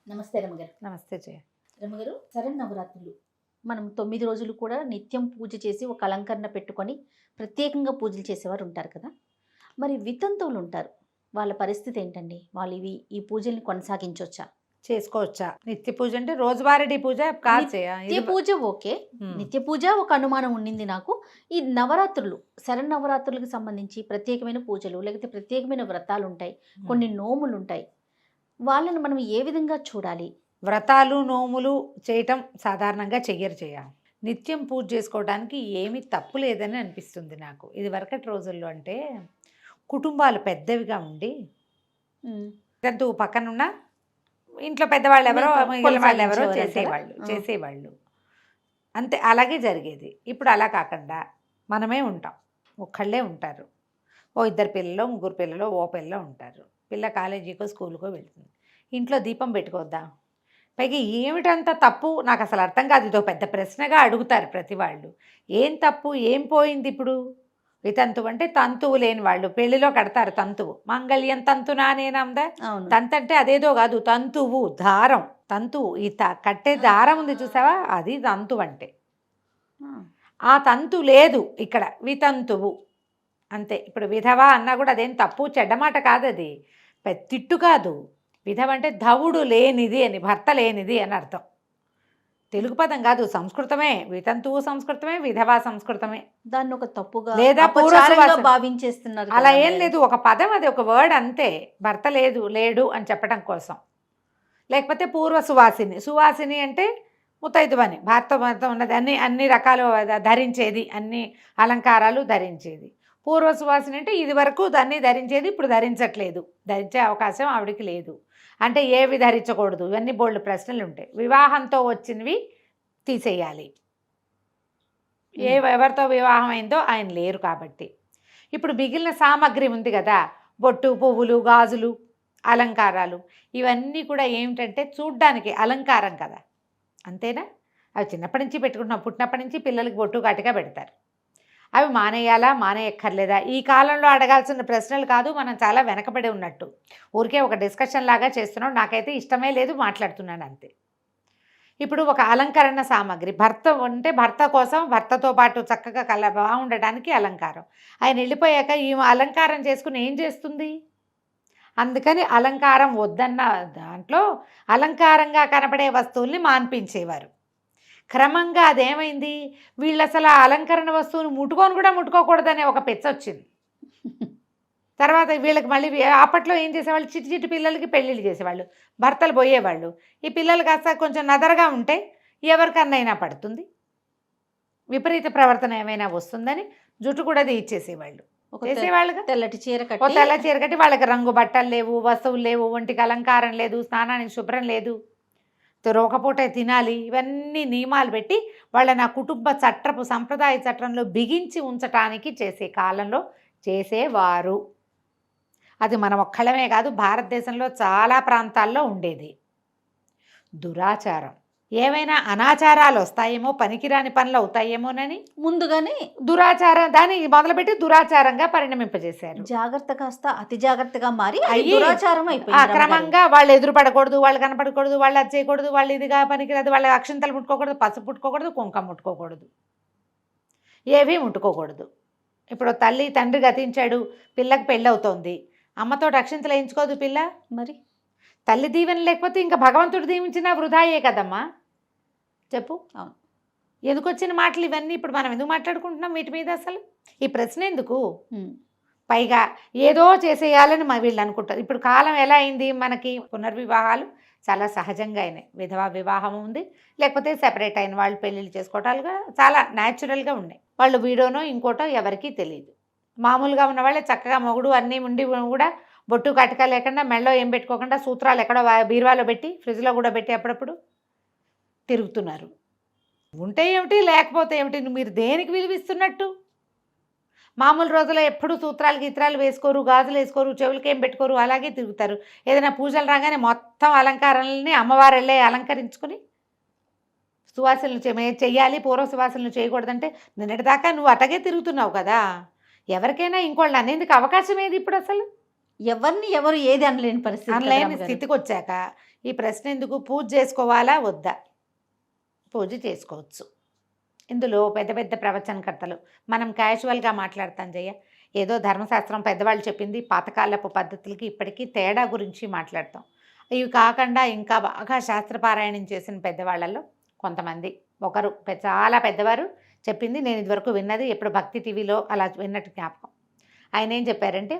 నమస్తే రమగారు. నమస్తే జయ. రమగారు, శరన్నవరాత్రులు మనం 9 రోజులు కూడా నిత్యం పూజ చేసి ఒక అలంకరణ పెట్టుకొని ప్రత్యేకంగా పూజలు చేసేవారు ఉంటారు కదా. మరి వితంతువులు ఉంటారు, వాళ్ళ పరిస్థితి ఏంటండి? వాళ్ళు ఈ పూజల్ని కొనసాగించవచ్చా? చేసుకోవచ్చా? నిత్య పూజ అంటే రోజువారీ పూజ కాదు జయ. నిత్య పూజ ఓకే, నిత్య పూజ ఒక అనుమానం ఉండింది నాకు. ఈ నవరాత్రులు, శరన్నవరాత్రులకు సంబంధించి ప్రత్యేకమైన పూజలు లేకపోతే ప్రత్యేకమైన వ్రతాలు ఉంటాయి, కొన్ని నోములు ఉంటాయి. వాళ్ళని మనం ఏ విధంగా చూడాలి? వ్రతాలు నోములు చేయటం సాధారణంగా చెయ్యరు జయ. నిత్యం పూజ చేసుకోవడానికి ఏమీ తప్పు లేదని అనిపిస్తుంది నాకు. ఇది వరకటి రోజుల్లో అంటే కుటుంబాలు పెద్దవిగా ఉండి ఎంతో పక్కనున్న ఇంట్లో పెద్దవాళ్ళు ఎవరో మిగిలిన వాళ్ళు ఎవరో చేసేవాళ్ళు అంతే, అలాగే జరిగేది. ఇప్పుడు అలా కాకుండా మనమే ఉంటాం, ఒక్కళ్ళే ఉంటారు. ఓ ఇద్దరు పిల్లలు, ముగ్గురు పిల్లలు, ఓ పిల్ల ఉంటారు. పిల్ల కాలేజీకో స్కూల్కో వెళ్తుంది. ఇంట్లో దీపం పెట్టుకోద్దా? పైగా ఏమిటంత తప్పు నాకు అసలు అర్థం కాదు. ఇదో పెద్ద ప్రశ్నగా అడుగుతారు ప్రతి వాళ్ళు. ఏం తప్పు, ఏం పోయింది ఇప్పుడు? వితంతువు అంటే తంతువు లేని వాళ్ళు పెళ్లిలో కడతారు తంతువు. మంగళ్యం తంతునా నేనందా? తంతు అంటే అదేదో కాదు, తంతువు దారం. తంతువు ఈ కట్టే దారం ఉంది చూసావా, అది తంతువు అంటే. ఆ తంతు లేదు ఇక్కడ, వితంతువు అంతే. ఇప్పుడు విధవ అన్నా కూడా అదేం తప్పు చెడ్డమాట కాదు, అది తిట్టు కాదు. విధవ అంటే ధవుడు లేనిది అని, భర్త లేనిది అని అర్థం. తెలుగు పదం కాదు, సంస్కృతమే. వితంతువు సంస్కృతమే, విధవ సంస్కృతమే. దాన్ని ఒక తప్పుగా లేదా భావించేస్తున్నారు. అలా ఏం లేదు, ఒక పదం, అది ఒక వర్డ్ అంతే. భర్త లేడు అని చెప్పడం కోసం. లేకపోతే పూర్వ సువాసిని. సువాసిని అంటే ముత్తైదువని, భర్త ఉన్నది, అన్ని రకాలు ధరించేది, అన్ని అలంకారాలు ధరించేది. పూర్వ సువాసిని అంటే ఇది వరకు దాన్ని ధరించేది, ఇప్పుడు ధరించట్లేదు, ధరించే అవకాశం ఆవిడికి లేదు. అంటే ఏవి ధరించకూడదు, ఇవన్నీ బోల్డ్ ప్రశ్నలు ఉంటాయి. వివాహంతో వచ్చినవి తీసేయాలి. ఎవరితో వివాహం అయిందో ఆయన లేరు కాబట్టి. ఇప్పుడు మిగిలిన సామాగ్రి ఉంది కదా, బొట్టు, పువ్వులు, గాజులు, అలంకారాలు, ఇవన్నీ కూడా ఏమిటంటే చూడ్డానికి అలంకారం కదా, అంతేనా? అవి చిన్నప్పటి నుంచి పెట్టుకుంటున్నాం, పుట్టినప్పటి నుంచి పిల్లలకి బొట్టు కాటిగా పెడతారు. అవి మానేయాలా, మానేయక్కర్లేదా? ఈ కాలంలో అడగాల్సిన ప్రశ్నలు కాదు, మనం చాలా వెనకబడి ఉన్నట్టు. ఊరికే ఒక డిస్కషన్ లాగా చేస్తున్నాం, నాకైతే ఇష్టమే లేదు, మాట్లాడుతున్నాను అంతే. ఇప్పుడు ఒక అలంకరణ సామాగ్రి, భర్త ఉంటే భర్త కోసం, భర్తతో పాటు చక్కగా బాగుండటానికి అలంకారం. ఆయన వెళ్ళిపోయాక ఈ అలంకారం చేసుకుని ఏం చేస్తుంది? అందుకని అలంకారం వద్దన్న దాంట్లో అలంకారంగా కనపడే వస్తువుల్ని మాన్పించేవారు. క్రమంగా అదేమైంది, వీళ్ళు అసలు ఆ అలంకరణ వస్తువుని ముట్టుకోకూడదనే ఒక పెచ్చ వచ్చింది. తర్వాత వీళ్ళకి మళ్ళీ అప్పట్లో ఏం చేసేవాళ్ళు, చిట్టి పిల్లలకి పెళ్ళిళ్ళు చేసేవాళ్ళు, భర్తలు పోయేవాళ్ళు. ఈ పిల్లలు కాస్త కొంచెం నదరగా ఉంటే ఎవరికన్నైనా పడుతుంది, విపరీత ప్రవర్తన ఏమైనా వస్తుందని జుట్టు కూడా ఇచ్చేసేవాళ్ళు. చేసేవాళ్ళుగా తెల్ల చీర కట్టి వాళ్ళకి రంగు బట్టలు లేవు, వస్తువులు లేవు, ఒంటికి అలంకారం లేదు, స్నానానికి శుభ్రం లేదు, ఒకపూట తినాలి, ఇవన్నీ నియమాలు పెట్టి వాళ్ళని ఆ కుటుంబ చట్టపు సంప్రదాయ చట్టంలో బిగించి ఉంచటానికి చేసే కాలంలో చేసేవారు. అది మనం ఒక్కళ్ళమే కాదు, భారతదేశంలో చాలా ప్రాంతాల్లో ఉండేది. దురాచారం, ఏవైనా అనాచారాలు వస్తాయేమో, పనికిరాని పనులు అవుతాయేమోనని ముందుగానే దురాచారం దాన్ని మొదలుపెట్టి దురాచారంగా పరిణమింపజేశారు. జాగ్రత్త కాస్త అతి జాగ్రత్తగా మారి దురాచారం అయిపోయింది. క్రమంగా వాళ్ళు ఎదురు పడకూడదు, వాళ్ళు కనపడకూడదు, వాళ్ళు అది చేయకూడదు, వాళ్ళు ఇదిగా పనికిరాదు, వాళ్ళ అక్షింతలు ముట్టుకోకూడదు, పసుపు ముట్టుకోకూడదు, కుంకం ముట్టుకోకూడదు, ఏవీ ముట్టుకోకూడదు. ఇప్పుడు తల్లి తండ్రి గతించాడు, పిల్లకి పెళ్ళవుతోంది, అమ్మతో అక్షింతలు వేయించుకోదు పిల్ల. మరి తల్లి దీవెన లేకపోతే ఇంకా భగవంతుడు దీవించినా వృధాయే కదమ్మా, చెప్పు. అవును. ఎందుకు వచ్చిన మాటలు ఇవన్నీ? ఇప్పుడు మనం ఎందుకు మాట్లాడుకుంటున్నాం వీటి మీద? అసలు ఈ ప్రశ్న ఎందుకు? పైగా ఏదో చేసేయాలని వీళ్ళు అనుకుంటారు. ఇప్పుడు కాలం ఎలా అయింది, మనకి పునర్వివాహాలు చాలా సహజంగా అయినాయి. విధవా వివాహం ఉంది, లేకపోతే సెపరేట్ అయిన వాళ్ళు పెళ్ళిళ్ళు చేసుకోవటాలుగా చాలా న్యాచురల్గా ఉన్నాయి. వాళ్ళు వీడోనో ఇంకోటో ఎవరికీ తెలియదు. మామూలుగా ఉన్న వాళ్ళే చక్కగా మొగుడు అన్నీ ఉండి కూడా బొట్టు కటక లేకుండా, మెళ్ళో ఏం పెట్టుకోకుండా, సూత్రాలు ఎక్కడో బీరువాలో పెట్టి, ఫ్రిడ్జ్లో కూడా పెట్టి అప్పుడప్పుడు తిరుగుతున్నారు. ఉంటే ఏమిటి, లేకపోతే ఏమిటి? మీరు దేనికి విలువిస్తున్నట్టు? మామూలు రోజుల్లో ఎప్పుడు సూత్రాలు గీత్రాలు వేసుకోరు, గాజులు వేసుకోరు, చెవులకి ఏం పెట్టుకోరు, అలాగే తిరుగుతారు. ఏదైనా పూజలు రాగానే మొత్తం అలంకారాలని అమ్మవారు వెళ్ళే అలంకరించుకుని సువాసనలు చెయ్యాలి, పూర్వ సువాసనలు చేయకూడదంటే నిన్నటిదాకా నువ్వు అటగే తిరుగుతున్నావు కదా. ఎవరికైనా ఇంకోళ్ళు అనేందుకు అవకాశం ఏది ఇప్పుడు? అసలు ఎవరిని ఎవరు ఏది అనలేని పరిస్థితి, అనలేని స్థితికి వచ్చాక ఈ ప్రశ్న ఎందుకు? పూజ చేసుకోవాలా వద్దా? పూజ చేసుకోవచ్చు. ఇందులో పెద్ద పెద్ద ప్రవచనకర్తలు, మనం క్యాజువల్గా మాట్లాడతాం జయ్య, ఏదో ధర్మశాస్త్రం పెద్దవాళ్ళు చెప్పింది పాతకాలపు పద్ధతులకి ఇప్పటికీ తేడా గురించి మాట్లాడతాం. ఇవి కాకుండా ఇంకా బాగా శాస్త్రపారాయణం చేసిన పెద్దవాళ్ళల్లో కొంతమంది, ఒకరు చాలా పెద్దవారు చెప్పింది నేను ఇదివరకు విన్నది, ఎప్పుడు భక్తి టీవీలో అలా విన్నట్టు జ్ఞాపకం. ఆయన ఏం చెప్పారంటే,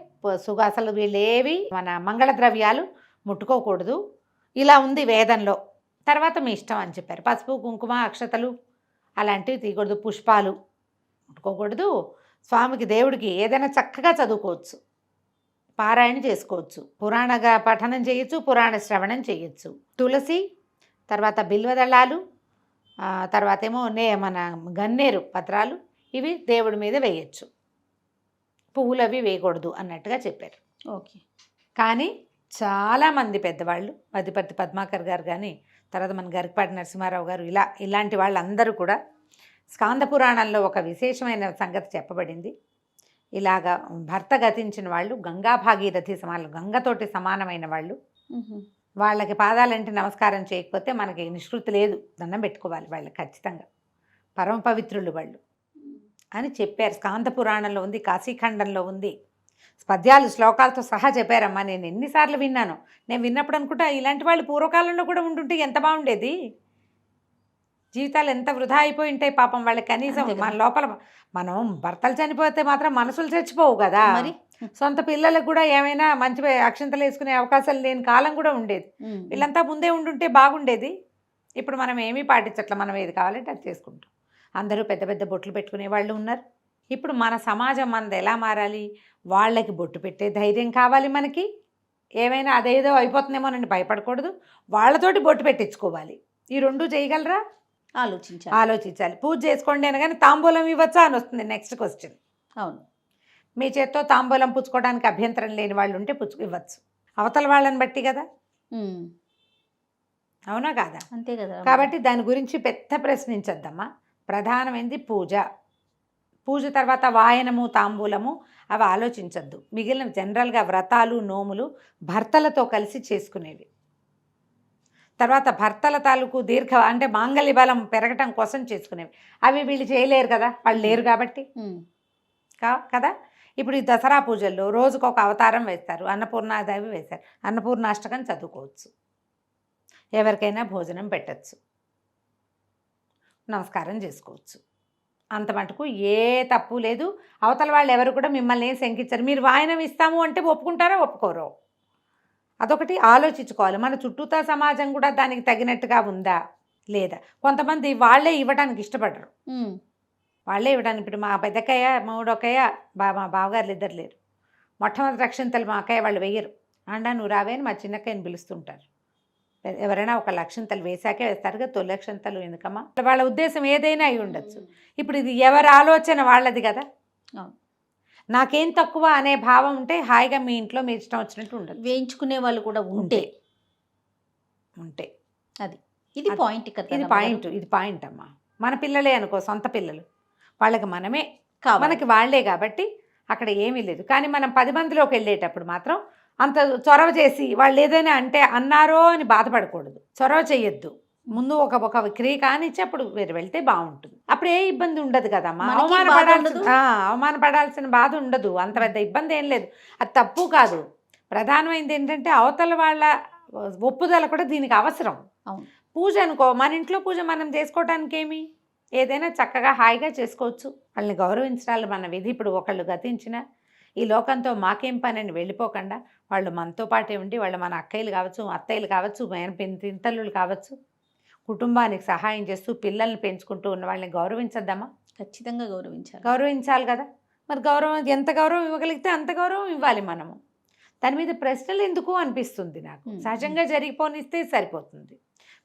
అసలు వీళ్ళేవి మన మంగళ ద్రవ్యాలు ముట్టుకోకూడదు, ఇలా ఉంది వేదంలో, తర్వాత మీ ఇష్టం అని చెప్పారు. పసుపు కుంకుమ అక్షతలు అలాంటివి తీయకూడదు, పుష్పాలు ముట్టుకోకూడదు, స్వామికి దేవుడికి ఏదైనా చక్కగా చదువుకోవచ్చు, పారాయణ చేసుకోవచ్చు, పురాణ పఠనం చేయొచ్చు, పురాణ శ్రవణం చేయొచ్చు. తులసి, తర్వాత బిల్వదళాలు, తర్వాత ఏమో మన గన్నేరు పత్రాలు, ఇవి దేవుడి మీద వేయచ్చు, పువ్వులు అవి వేయకూడదు అన్నట్టుగా చెప్పారు. ఓకే. కానీ చాలామంది పెద్దవాళ్ళు, మధ్యపర్తి పద్మాకర్ గారు కానీ, తర్వాత మన గరికపాటి నరసింహారావు గారు, ఇలాంటి వాళ్ళందరూ కూడా స్కాంద పురాణంలో ఒక విశేషమైన సంగతి చెప్పబడింది. ఇలాగా భర్త గతించిన వాళ్ళు గంగా భాగీరథి గంగతోటి సమానమైన వాళ్ళు, వాళ్ళకి పాదాలంటే నమస్కారం చేయకపోతే మనకి నిష్కృతి లేదు, దండం పెట్టుకోవాలి వాళ్ళకి ఖచ్చితంగా, పరమ పవిత్రులు వాళ్ళు అని చెప్పారు. స్కాంద పురాణంలో ఉంది, కాశీఖండంలో ఉంది, పద్యాలు శ్లోకాలతో సహా చెప్పారమ్మా. నేను ఎన్నిసార్లు విన్నాను. నేను విన్నప్పుడు అనుకుంటా ఇలాంటి వాళ్ళు పూర్వకాలంలో కూడా ఉంటుంటే ఎంత బాగుండేది, జీవితాలు ఎంత వృధా అయిపోయి ఉంటాయి పాపం వాళ్ళకి. కనీసం మన లోపల మనం భర్తలు చనిపోతే మాత్రం మనసులు చచ్చిపోవు కదా, మరి సొంత పిల్లలకు కూడా ఏమైనా మంచి అక్షంతలు వేసుకునే అవకాశాలు లేని కాలం కూడా ఉండేది. వీళ్ళంతా ముందే ఉండుంటే బాగుండేది. ఇప్పుడు మనం ఏమీ పాటించట్ల, మనం ఏది కావాలంటే అది చేసుకుంటాం. అందరూ పెద్ద పెద్ద బొట్లు పెట్టుకునే వాళ్ళు ఉన్నారు. ఇప్పుడు మన సమాజం మనది ఎలా మారాలి? వాళ్ళకి బొట్టు పెట్టే ధైర్యం కావాలి మనకి. ఏమైనా అదేదో అయిపోతుందేమోనని భయపడకూడదు, వాళ్ళతోటి బొట్టు పెట్టించుకోవాలి. ఈ రెండు చేయగలరా? ఆలోచించాలి. పూజ చేసుకోండి అనగానే తాంబూలం ఇవ్వచ్చా అని వస్తుంది నెక్స్ట్ క్వశ్చన్. అవును, మీ చేత్తో తాంబూలం పుచ్చుకోవడానికి అభ్యంతరం లేని వాళ్ళు ఉంటే ఇవ్వచ్చు, అవతల వాళ్ళని బట్టి కదా, అవునా కాదా? అంతే కదా. కాబట్టి దాని గురించి పెద్ద ప్రశ్నించద్దమ్మా. ప్రధానమైనది పూజ. పూజ తర్వాత వాయనము తాంబూలము అవి ఆలోచించద్దు. మిగిలిన జనరల్గా వ్రతాలు నోములు భర్తలతో కలిసి చేసుకునేవి. తర్వాత భర్తల తాలూకు అంటే మాంగళ్య బలం పెరగటం కోసం చేసుకునేవి. అవి వీళ్ళు చేయలేరు కదా, వాళ్ళు లేరు కాబట్టి కదా. ఇప్పుడు ఈ దసరా పూజల్లో రోజుకొక అవతారం వేస్తారు, అన్నపూర్ణాదేవి వేస్తారు, అన్నపూర్ణాష్టకం చదువుకోవచ్చు, ఎవరికైనా భోజనం పెట్టచ్చు, నమస్కారం చేసుకోవచ్చు. అంత మటుకు ఏ తప్పు లేదు. అవతల వాళ్ళు ఎవరు కూడా మిమ్మల్ని ఏం శంకించరు. మీరు వాయనం ఇస్తాము అంటే ఒప్పుకుంటారా ఒప్పుకోరో అదొకటి ఆలోచించుకోవాలి. మన చుట్టూతా సమాజం కూడా దానికి తగినట్టుగా ఉందా లేదా. కొంతమంది వాళ్ళే ఇవ్వడానికి ఇష్టపడరు, వాళ్ళే ఇవ్వడానికి. ఇప్పుడు మా పెద్దక్కయ్య మూడొక్కయ్య మా బావగారులు ఇద్దరు లేరు, మొట్టమొదటి అక్షంతలు మా అక్కయ్య వాళ్ళు వేయరు. అండా నువ్వు రావే అని మా చిన్నక్కయ్యని పిలుస్తుంటారు. ఎవరైనా ఒక లక్షంతలు వేశాకే వేస్తారుగా, తొలి లక్షంతలు ఎందుకమ్మా, వాళ్ళ ఉద్దేశం ఏదైనా అయి ఉండొచ్చు. ఇప్పుడు ఇది ఎవరి ఆలోచన వాళ్ళది కదా. నాకేం తక్కువ అనే భావం ఉంటే హాయిగా మీ ఇంట్లో మీ ఇష్టం వచ్చినట్టు ఉండదు. వేయించుకునే వాళ్ళు కూడా ఉంటే అది ఇది పాయింట్ కదా. ఇది పాయింట్ అమ్మా. మన పిల్లలే అనుకో, సొంత పిల్లలు, వాళ్ళకి మనమే మనకి వాళ్లే కాబట్టి అక్కడ ఏమీ లేదు. కానీ మనం 10 మందిలోకి వెళ్ళేటప్పుడు మాత్రం అంత చొరవ చేసి వాళ్ళు ఏదైనా అంటే అన్నారో అని బాధపడకూడదు, చొరవ చెయ్యొద్దు. ముందు ఒక క్రియ కానిచ్చి అప్పుడు వేరు వెళ్తే బాగుంటుంది. అప్పుడు ఏ ఇబ్బంది ఉండదు కదమ్మా. అవమానపడాల్సిన బాధ ఉండదు, అంత పెద్ద ఇబ్బంది ఏం లేదు. అది తప్పు కాదు. ప్రధానమైనది ఏంటంటే అవతల వాళ్ళ ఒప్పుదల కూడా దీనికి అవసరం. పూజ అనుకో, మన ఇంట్లో పూజ మనం చేసుకోవడానికి ఏమి, ఏదైనా చక్కగా హాయిగా చేసుకోవచ్చు. వాళ్ళని గౌరవించాలి మన విధి. ఇప్పుడు ఒకళ్ళు గతించిన ఈ లోకంతో మాకేం పని అని వెళ్ళిపోకుండా వాళ్ళు మనతో పాటే ఉండి, వాళ్ళు మన అక్కయ్యలు కావచ్చు, అత్తయ్యలు కావచ్చు, పింతల్లులు కావచ్చు, కుటుంబానికి సహాయం చేస్తూ పిల్లల్ని పెంచుకుంటూ ఉన్న వాళ్ళని గౌరవించద్దామా? ఖచ్చితంగా గౌరవించాలి కదా. మరి గౌరవం ఎంత గౌరవం ఇవ్వగలిగితే అంత గౌరవం ఇవ్వాలి మనము. దాని మీద ప్రశ్నలు ఎందుకు అనిపిస్తుంది నాకు. సహజంగా జరిగిపోనిస్తే సరిపోతుంది.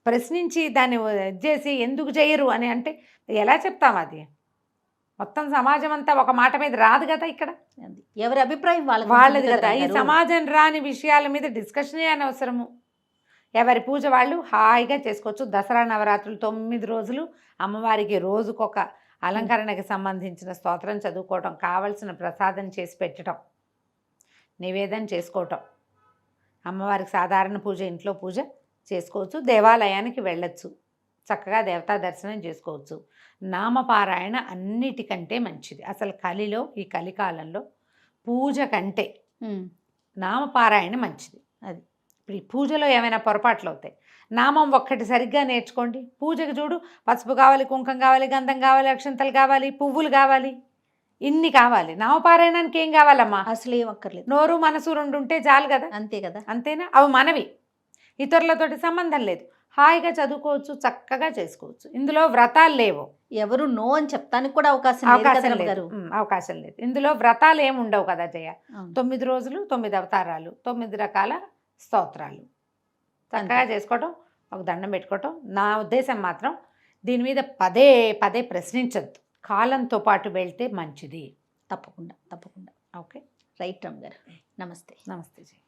ప్రశ్నించి దాన్ని చేసి ఎందుకు చేయరు అని అంటే ఎలా చెప్తాం? అది మొత్తం సమాజం అంతా ఒక మాట మీద రాదు కదా. ఇక్కడ ఎవరి అభిప్రాయం వాళ్ళది కదా. ఈ సమాజం రాని విషయాల మీద డిస్కషనే అనవసరము. ఎవరి పూజ వాళ్ళు హాయిగా చేసుకోవచ్చు. దసరా నవరాత్రులు 9 రోజులు అమ్మవారికి రోజుకొక అలంకరణకి సంబంధించిన స్తోత్రం చదువుకోవటం, కావలసిన ప్రసాదం చేసి పెట్టడం, నివేదన చేసుకోవటం, అమ్మవారికి సాధారణ పూజ, ఇంట్లో పూజ చేసుకోవచ్చు. దేవాలయానికి వెళ్ళొచ్చు, చక్కగా దేవతా దర్శనం చేసుకోవచ్చు. నామపారాయణ అన్నిటికంటే మంచిది. అసలు కలిలో, ఈ కలికాలంలో పూజ కంటే నామపారాయణ మంచిది. అది ఇప్పుడు ఈ పూజలో ఏమైనా పొరపాట్లు అవుతాయి. నామం ఒక్కటి సరిగ్గా నేర్చుకోండి. పూజకు చూడు, పసుపు కావాలి, కుంకం కావాలి, గంధం కావాలి, అక్షంతలు కావాలి, పువ్వులు కావాలి, ఇన్ని కావాలి. నామపారాయణానికి ఏం కావాలమ్మా? అసలు ఏం అక్కర్లేదు. నోరు మనసు రెండు ఉంటే చాలు కదా. అంతే కదా. అంతేనా? అవి మనవి, ఇతరులతోటి సంబంధం లేదు. హాయిగా చదువుకోవచ్చు, చక్కగా చేసుకోవచ్చు. ఇందులో వ్రతాలు లేవు. ఎవరు నో అని చెప్తానికి కూడా అవకాశం లేదు కదా రమ్మ గారు. అవకాశం లేదు. ఇందులో వ్రతాలు ఏమి ఉండవు కదా జయ. 9 రోజులు 9 అవతారాలు, 9 రకాల స్తోత్రాలు చక్కగా చేసుకోవటం, ఒక దండం పెట్టుకోవటం. నా ఉద్దేశం మాత్రం దీని మీద పదే పదే ప్రశ్నించద్దు. కాలంతో పాటు వెళ్తే మంచిది. తప్పకుండా తప్పకుండా. ఓకే, రైట్ రమ్మ గారు. నమస్తే. నమస్తే జయ.